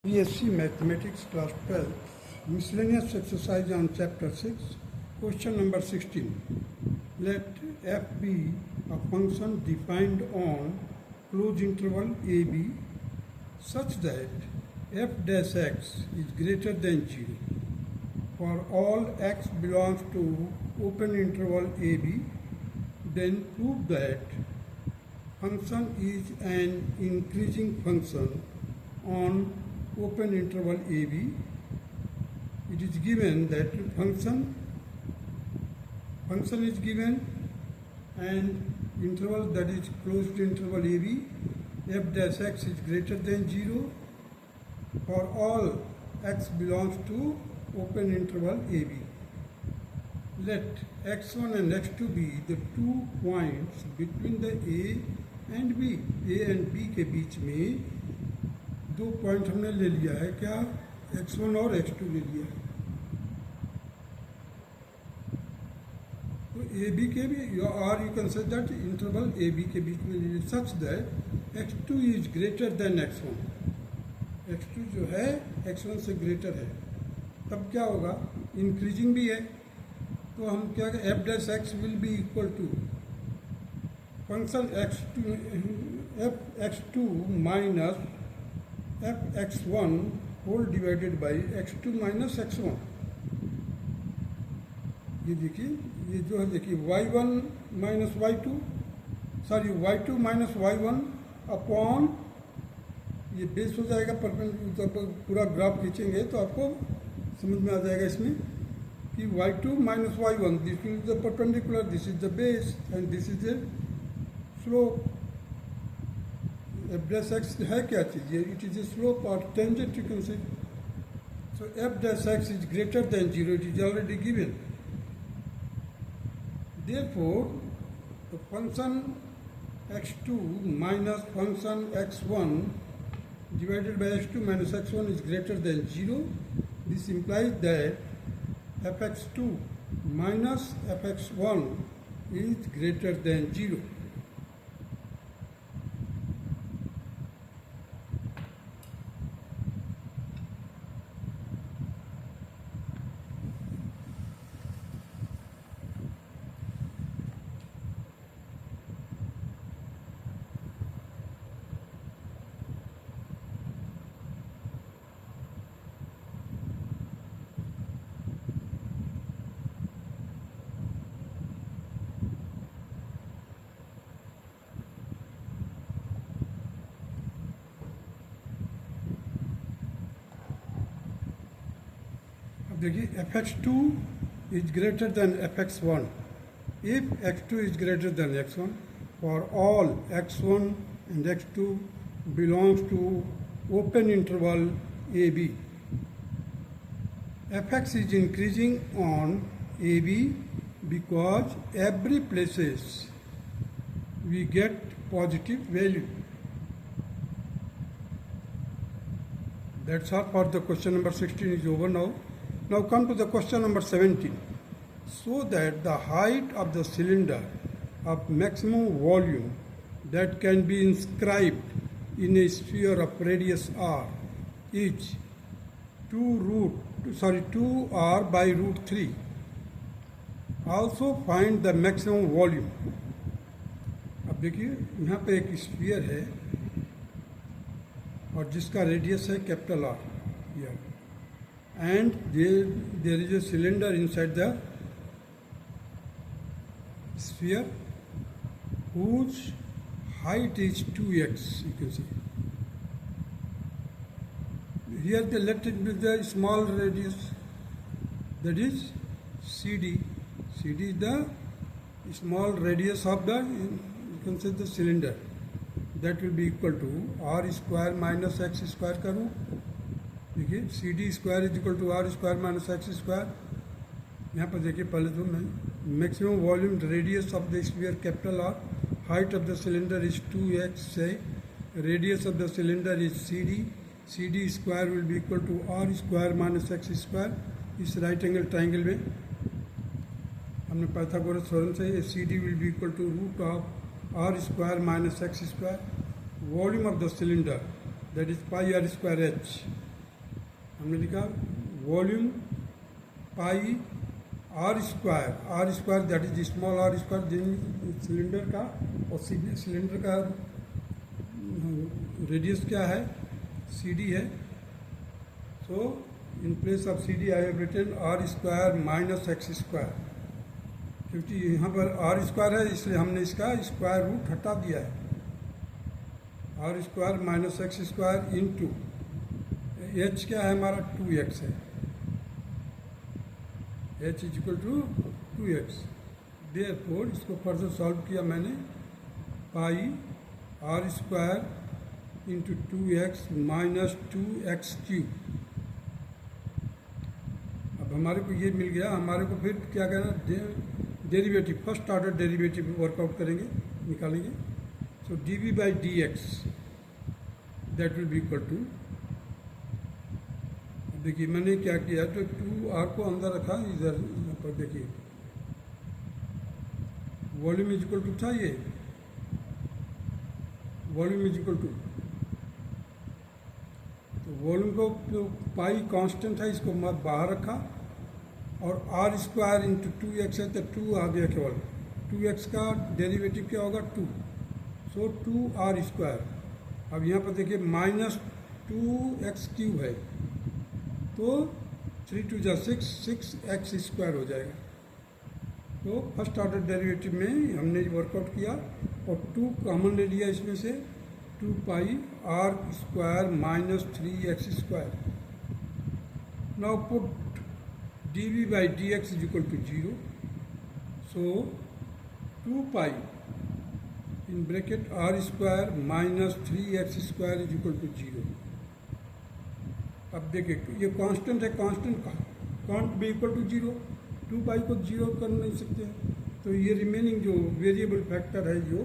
BSc Mathematics Class 12, Miscellaneous Exercise on Chapter 6, Question number 16. Let f be a function defined on closed interval AB such that f dash x is greater than 0 for all x belongs to open interval AB. Then prove that function is an increasing function on open interval AB. It is given that function is given and interval, that is closed interval AB, f dash x is greater than 0 for all x belongs to open interval AB. Let x1 and x2 be the 2 points between the A and B. A and B के बीच में दो point हमने ले लिया है, क्या x1 और x2 ले लिया है। तो AB के भी, और you can say that interval AB के बीच में ले लिया such that x2 is greater than x1। x2 जो है x1 से ग्रेटर है, तब क्या होगा, इंक्रीजिंग भी है, तो हम क्या करें, f dash x will be equal to function x2 minus f(x1) whole divided by x2 minus x1। ये देखिए, ये जो है देखिए y1 minus y2, sorry y2 minus y1 upon, ये बेस हो जाएगा परपेंडिकुलर, पूरा ग्राफ खींचेंगे तो आपको समझ में आ जाएगा इसमें कि y2 minus y1, this is the perpendicular, this is the base and this is the slope. f dash x है क्या चीज, ये इट इज ए स्लोप और tangent you can say. So f dash x is greater than 0, it is already given. Therefore, the function x2 minus function x1 divided by x2 minus x1 is greater than 0. This implies that fx2 minus fx1 is greater than 0. देखिए fx2 is greater than fx1 if x2 is greater than x1 for all x1 and x2 belongs to open interval AB. fx is increasing on AB because every places we get positive value. That's all for the question number 16 is over now. Now come to the question number 17. So that the height of the cylinder of maximum volume that can be inscribed in a sphere of radius r is 2r by root 3. Also find the maximum volume. अब देखिए यहाँ पे एक sphere है और जिसका radius है capital R here. And there is a cylinder inside the sphere whose height is 2x, you can see. Here they let it with the small radius, that is CD. CD is the small radius of the, you can say, the cylinder. That will be equal to r square minus x square का root. देखिए CD square is equal to R square minus x square. यहाँ पर देखिए पहले तो मैं maximum volume radius of the sphere capital R, height of the cylinder is 2x है, radius of the cylinder is CD square will be equal to R square minus x square. इस right angle triangle में हमने Pythagoras theorem से CD will be equal to root of R square minus x square. Volume of the cylinder, that is pi r square h, हमने लिखा volume pi are square that is small r square cylinder का, और cylinder का radius क्या है, C D है. So in place of C D I have written R square minus x square, क्योंकि यहाँ पर आर स्क्वायर है इसलिए हमने इसका स्क्वायर रूट हटा दिया है. R square minus x square into two H क्या है हमारा 2x है, h is equal to 2x. Therefore इसको फर्दर सॉल्व किया मैंने, pi are square into 2x minus 2x cube. अब हमारे को ये मिल गया. हमारे को फिर क्या करना, derivative first order derivative work out करेंगे, निकालेंगे. So D V by D X that will be equal to, देखिए मैंने क्या किया, तो 2r को अंदर रखा इधर, यहाँ पर देखिए वॉल्यूम इज इक्वल टू था, ये वॉल्यूम इज इक्वल टू, तो वॉल्यूम को जो पाई कांस्टेंट है इसको मैं बाहर रखा, और आर स्क्वायर इंटू 2x है तो 2 आ गया केवल. 2x का डेरिवेटिव क्या होगा 2, सो 2r स्क्वायर. अब यहाँ पर देखिए माइनस 2x क्यूब है, तो 3 2 जा 6, 6x स्क्वायर हो जाएगा. तो फर्स्ट ऑर्डर डेरिवेटिव में हमने वर्कआउट किया, और 2 कॉमन ले लिया इसमें से, 2 pi are square minus 3x square. Now put D V by D X is equal to 0. So 2 pi in bracket R square minus 3x square is equal to 0. अब देखिए ये कांस्टेंट है, कांस्टेंट का can't be equal to 0, 2 pi को 0 कर नहीं सकते, तो ये रिमेनिंग जो वेरिएबल फैक्टर है जो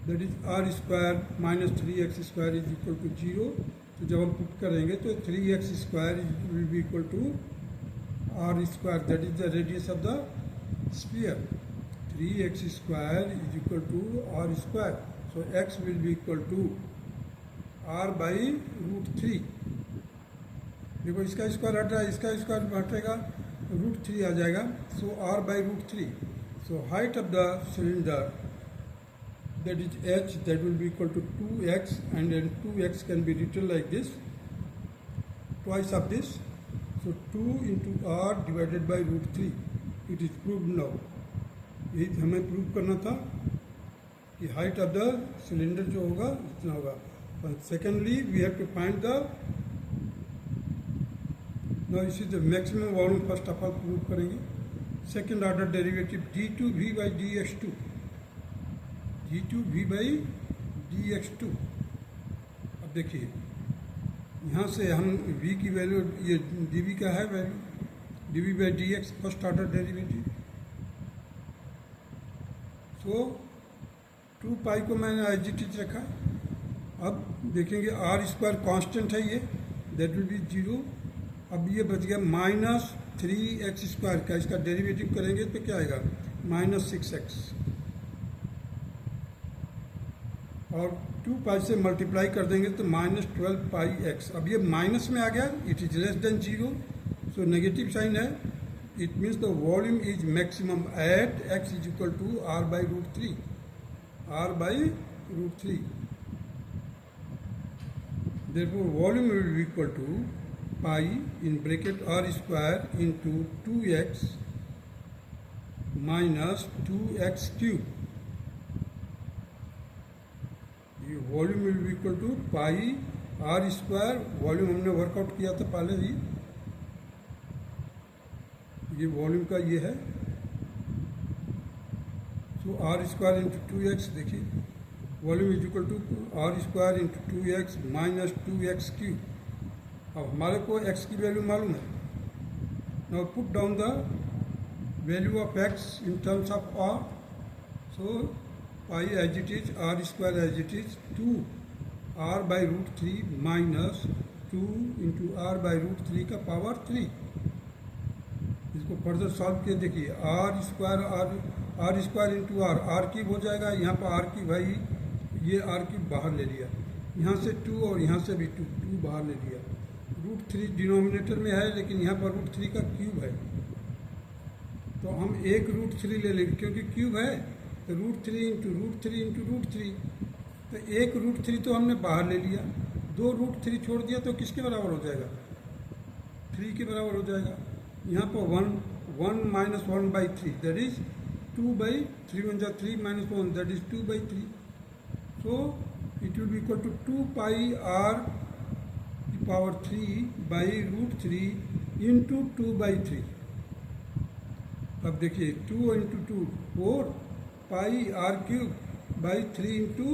that is r square minus 3x square is equal to 0. तो जब हम पुट करेंगे तो 3x square will be equal to r square that is the radius of the sphere. 3x square is equal to r square. So x will be equal to r by root 3. देखो इसका square हट रहा है, इसका square हटेगा, root 3 आ जाएगा. So r by root 3. So height of the cylinder that is h, that will be equal to 2x, and then 2x can be written like this, twice of this. So 2 into r divided by root 3. It is proved now. यही हमें prove करना था कि height of the cylinder जो होगा इतना होगा. Secondly we have to find the, now this is the maximum volume first of all prove करेंगे. Second order derivative d2v by dx2, d2v by dx2. अब देखिए यहाँ से हम v की वैल्यू, ये dv का है value, dv by dx first order derivative. So 2 pi को मैंने एज इट इज रखा. अब देखेंगे आर स्क्वायर कॉन्स्टेंट है ये, दैट विल बी 0. अब ये बच गया माइनस 3x स्क्वायर का, इसका डेरिवेटिव करेंगे तो क्या आएगा माइनस 6x, और 2 पाई से मल्टीप्लाई कर देंगे तो माइनस 12 पाई एक्स. अब ये माइनस में आ गया, it is less than 0, so negative sign है. It means the volume is maximum at x is equal to r by root 3, r by root 3. therefore volume will be equal to pi in bracket r square into 2x minus 2x cube. ये volume will be equal to pi are square, volume हमने work out किया था पहले ही, ये volume का ये है. सो are square into 2x, देखिए volume is equal to r square into 2x minus 2x cube. अब हमारे को x की वैल्यू मालूम है. Now put down the value of x in terms of r. So pi as it is, r square as it is 2 r by root 3 minus 2 into r by root 3 का power 3. इसको further solve किए देखिए, r square into r cube हो जाएगा. यहाँ पर are की भाई ये आर क्यूब बाहर ले लिया, यहाँ से 2 और यहाँ से भी 2 बाहर ले लिया. √3 डिनोमिनेटर में है, लेकिन यहाँ पर √3 का क्यूब है, तो हम एक √3 ले लेंगे क्योंकि क्यूब है, तो √3 इंटू √3 इंटू √3, तो एक √3 तो हमने बाहर ले लिया, दो √3 छोड़ दिया तो किसके बराबर हो जाएगा, 3 के बराबर हो जाएगा। यहाँ पर 1 माइनस 1/3 दैट इज 2/3 1 जा 3 minus 1 that is 2/3, so it will be equal to 2 pi r की पावर 3/√3 इंटू 2/3। अब देखिए 2 into 2 4 pi r³ 3 into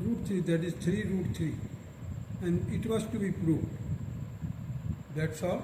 √3 that is 3√3 and it was to be proved. That's all.